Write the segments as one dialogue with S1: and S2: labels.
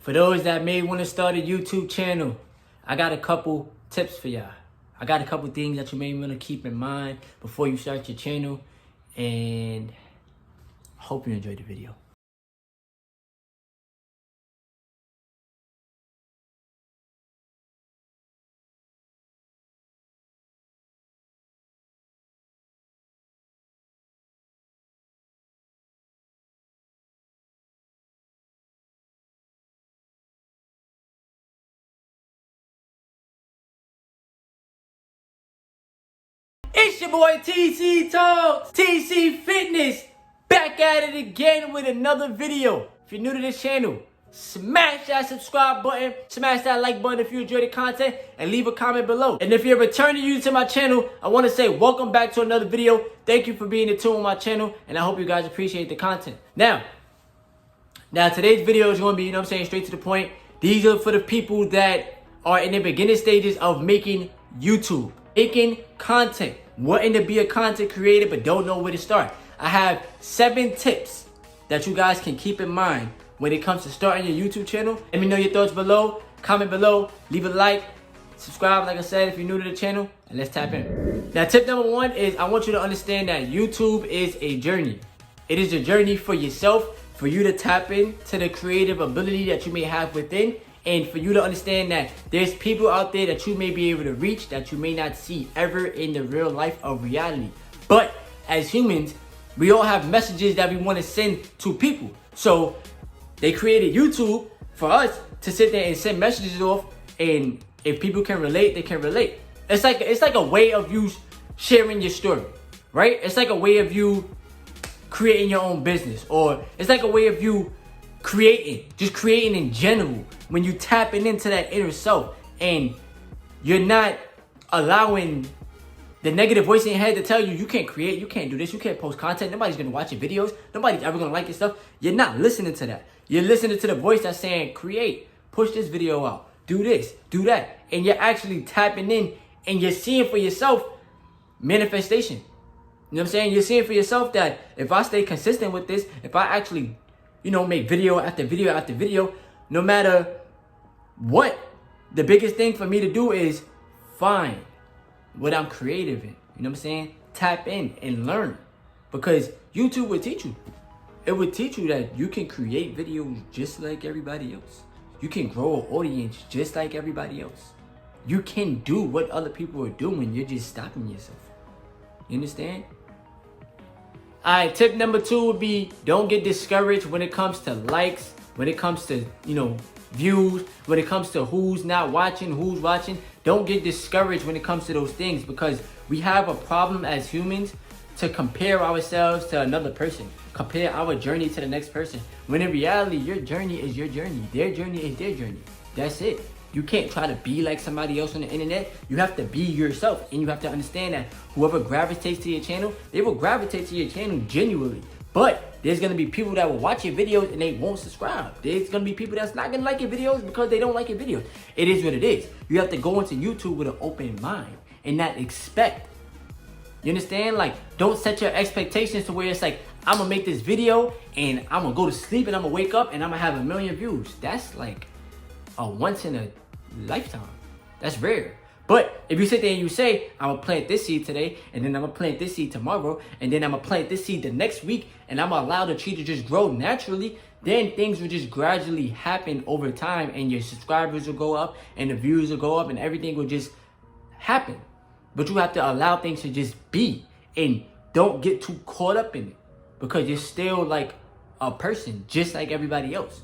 S1: For those that may want to start a YouTube channel, I got a couple tips for y'all. I got a couple things that you may want to keep in mind before you start your channel, and I hope you enjoyed the video. It's your boy TC Talks, TC Fitness, back at it again with another video. If you're new to this channel, smash that subscribe button, smash that like button if you enjoy the content, and leave a comment below. And if you're a returning user to my channel, I want to say welcome back to another video. Thank you for being in tune with my channel, and I hope you guys appreciate the content. Now today's video is going to be, straight to the point. These are for the people that are in the beginning stages of making YouTube, making content, wanting to be a content creator but don't know where to start. I have 7 tips that you guys can keep in mind when it comes to starting your YouTube channel. Let me know your thoughts below, comment below, leave a like, subscribe like I said if you're new to the channel, and let's tap in. Now tip number 1 is I want you to understand that YouTube is a journey. It is a journey for yourself, for you to tap into the creative ability that you may have within, and for you to understand that there's people out there that you may be able to reach that you may not see ever in the real life of reality. But as humans, we all have messages that we want to send to people. So they created YouTube for us to sit there and send messages off, and if people can relate, they can relate. It's like a way of you sharing your story, right? It's like a way of you creating your own business, or it's like a way of you creating in general, when you tapping into that inner self and you're not allowing the negative voice in your head to tell you you can't create, you can't do this, you can't post content, nobody's gonna watch your videos, nobody's ever gonna like your stuff. You're not listening to that. You're listening to the voice that's saying create, push this video out, do this, do that, and you're actually tapping in and you're seeing for yourself manifestation. You know what I'm saying? You're seeing for yourself that if I stay consistent with this, if I actually make video after video after video, no matter what, the biggest thing for me to do is find what I'm creative in. You know what I'm saying? Tap in and learn. Because YouTube will teach you. It will teach you that you can create videos just like everybody else. You can grow an audience just like everybody else. You can do what other people are doing. You're just stopping yourself. You understand? Alright, tip number 2 would be don't get discouraged when it comes to likes, when it comes to, views, when it comes to who's not watching, who's watching. Don't get discouraged when it comes to those things, because we have a problem as humans to compare ourselves to another person, compare our journey to the next person. When in reality, your journey is your journey. Their journey is their journey. That's it. You can't try to be like somebody else on the internet. You have to be yourself, and you have to understand that whoever gravitates to your channel, they will gravitate to your channel genuinely. But there's gonna be people that will watch your videos and they won't subscribe. There's gonna be people that's not gonna like your videos because they don't like your videos. It is what it is. You have to go into YouTube with an open mind and not expect. You understand? Like, don't set your expectations to where it's like, I'm gonna make this video and I'm gonna go to sleep and I'm gonna wake up and I'm gonna have 1 million views. That's like a once in a lifetime. That's rare. But if you sit there and you say, I'm gonna plant this seed today, and then I'm gonna plant this seed tomorrow, and then I'm gonna plant this seed the next week, and I'm gonna allow the tree to just grow naturally, then things will just gradually happen over time, and your subscribers will go up, and the views will go up, and everything will just happen. But you have to allow things to just be, and don't get too caught up in it, because you're still like a person, just like everybody else.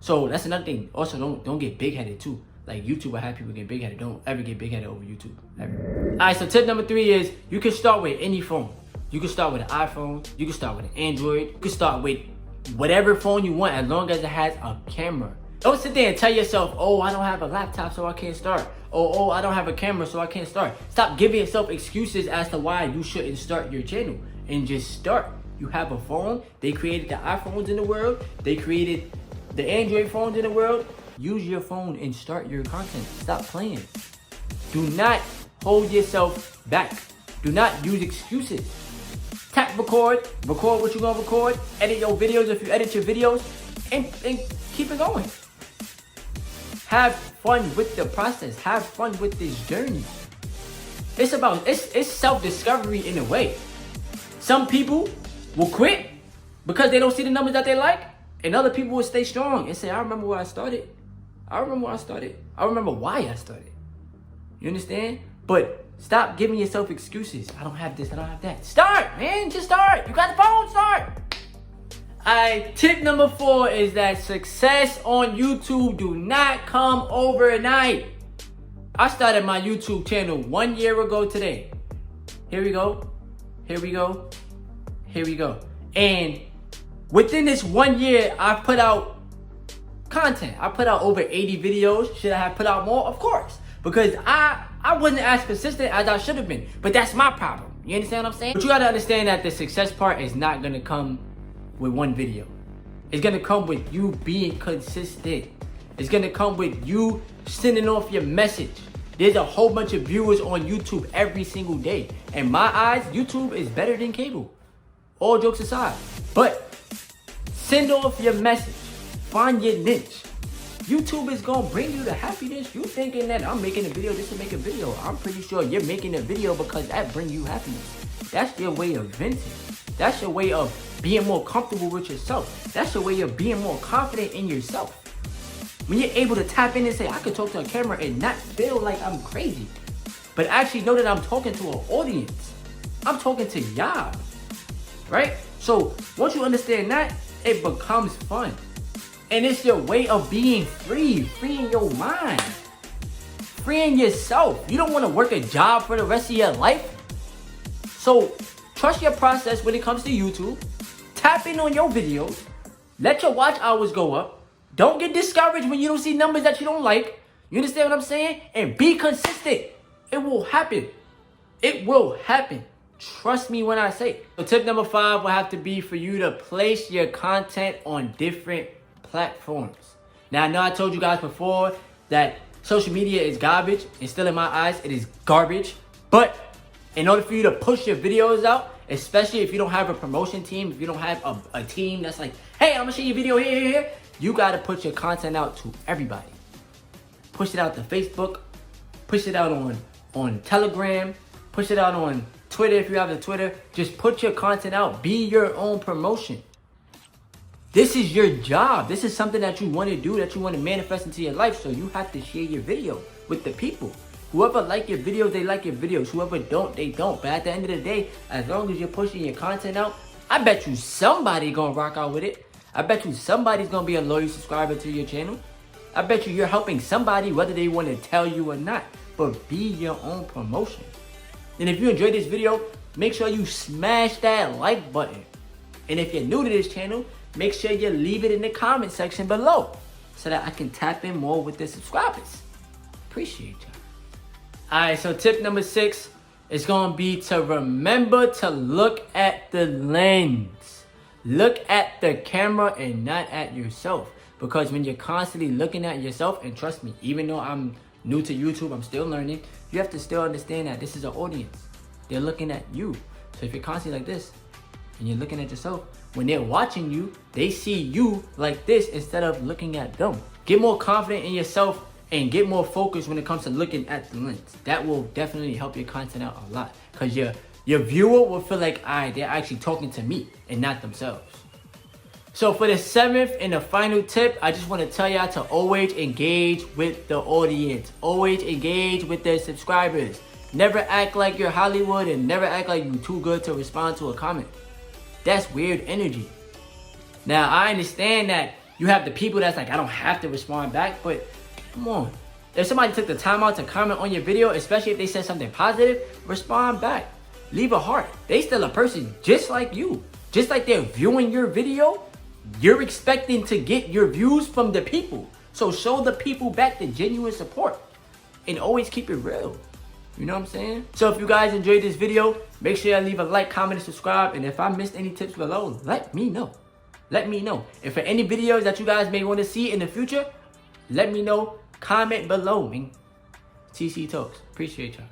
S1: So that's another thing. Also, don't get big-headed too. Like, YouTube will have people get big-headed. Don't ever get big-headed over YouTube. Ever. Alright, so tip number 3 is you can start with any phone. You can start with an iPhone. You can start with an Android. You can start with whatever phone you want as long as it has a camera. Don't sit there and tell yourself, oh, I don't have a laptop, so I can't start. Oh, I don't have a camera, so I can't start. Stop giving yourself excuses as to why you shouldn't start your channel, and just start. You have a phone. They created the iPhones in the world. They created the Android phones in the world. Use your phone and start your content. Stop playing. Do not hold yourself back. Do not use excuses. Tap record what you're gonna record, edit your videos if you edit your videos, and keep it going. Have fun with the process. Have fun with this journey. It's self-discovery in a way. Some people will quit because they don't see the numbers that they like, and other people will stay strong and say, I remember where I started. I remember why I started. You understand? But stop giving yourself excuses. I don't have this, I don't have that. Start, man. Just start. You got the phone, start. Alright, tip number 4 is that success on YouTube do not come overnight. I started my YouTube channel 1 year ago today. Here we go. And within this 1 year, I put out content. I put out over 80 videos. Should I have put out more? Of course. Because I wasn't as consistent as I should have been. But that's my problem. You understand what I'm saying? But you gotta understand that the success part is not gonna come with one video. It's gonna come with you being consistent. It's gonna come with you sending off your message. There's a whole bunch of viewers on YouTube every single day. In my eyes, YouTube is better than cable. All jokes aside. But send off your message. Find your niche. YouTube is gonna bring you the happiness. You thinking that I'm making a video just to make a video. I'm pretty sure you're making a video because that brings you happiness. That's your way of venting. That's your way of being more comfortable with yourself. That's your way of being more confident in yourself. When you're able to tap in and say, I could talk to a camera and not feel like I'm crazy, but actually know that I'm talking to an audience. I'm talking to y'all, right? So once you understand that, it becomes fun. And it's your way of being free, freeing your mind, freeing yourself. You don't want to work a job for the rest of your life. So trust your process when it comes to YouTube. Tap in on your videos. Let your watch hours go up. Don't get discouraged when you don't see numbers that you don't like. You understand what I'm saying? And be consistent. It will happen. It will happen. Trust me when I say it. So tip number 5 will have to be for you to place your content on different platforms. Now, I know I told you guys before that social media is garbage, and still in my eyes, it is garbage. But in order for you to push your videos out, especially if you don't have a promotion team, if you don't have a team that's like, hey, I'm gonna show you a video here, you gotta put your content out to everybody. Push it out to Facebook, push it out on Telegram, push it out on Twitter if you have a Twitter. Just put your content out. Be your own promotion. This is your job. This is something that you want to do, that you want to manifest into your life. So you have to share your video with the people. Whoever like your videos, they like your videos. Whoever don't, they don't. But at the end of the day, as long as you're pushing your content out, I bet you somebody gonna rock out with it. I bet you somebody's gonna be a loyal subscriber to your channel. I bet you're helping somebody, whether they want to tell you or not. But be your own promotion. And if you enjoyed this video, make sure you smash that like button. And if you're new to this channel, make sure you leave it in the comment section below so that I can tap in more with the subscribers. Appreciate y'all. Alright, so tip number 6 is going to be to remember to look at the lens. Look at the camera and not at yourself. Because when you're constantly looking at yourself, and trust me, even though I'm new to YouTube, I'm still learning, you have to still understand that this is an audience. They're looking at you. So if you're constantly like this, and you're looking at yourself, when they're watching you, they see you like this instead of looking at them. Get more confident in yourself and get more focused when it comes to looking at the lens. That will definitely help your content out a lot. Because your viewer will feel like, alright, they're actually talking to me and not themselves. So for the 7th and the final tip, I just want to tell y'all to always engage with the audience. Always engage with their subscribers. Never act like you're Hollywood and never act like you're too good to respond to a comment. That's weird energy. Now, I understand that you have the people that's like, I don't have to respond back, but come on. If somebody took the time out to comment on your video, especially if they said something positive, respond back. Leave a heart. They still a person just like you. Just like they're viewing your video, you're expecting to get your views from the people. So show the people back the genuine support and always keep it real. You know what I'm saying? So if you guys enjoyed this video, make sure you leave a like, comment, and subscribe. And if I missed any tips below, let me know. Let me know. And for any videos that you guys may want to see in the future, let me know. Comment below, man. TC Talks. Appreciate y'all.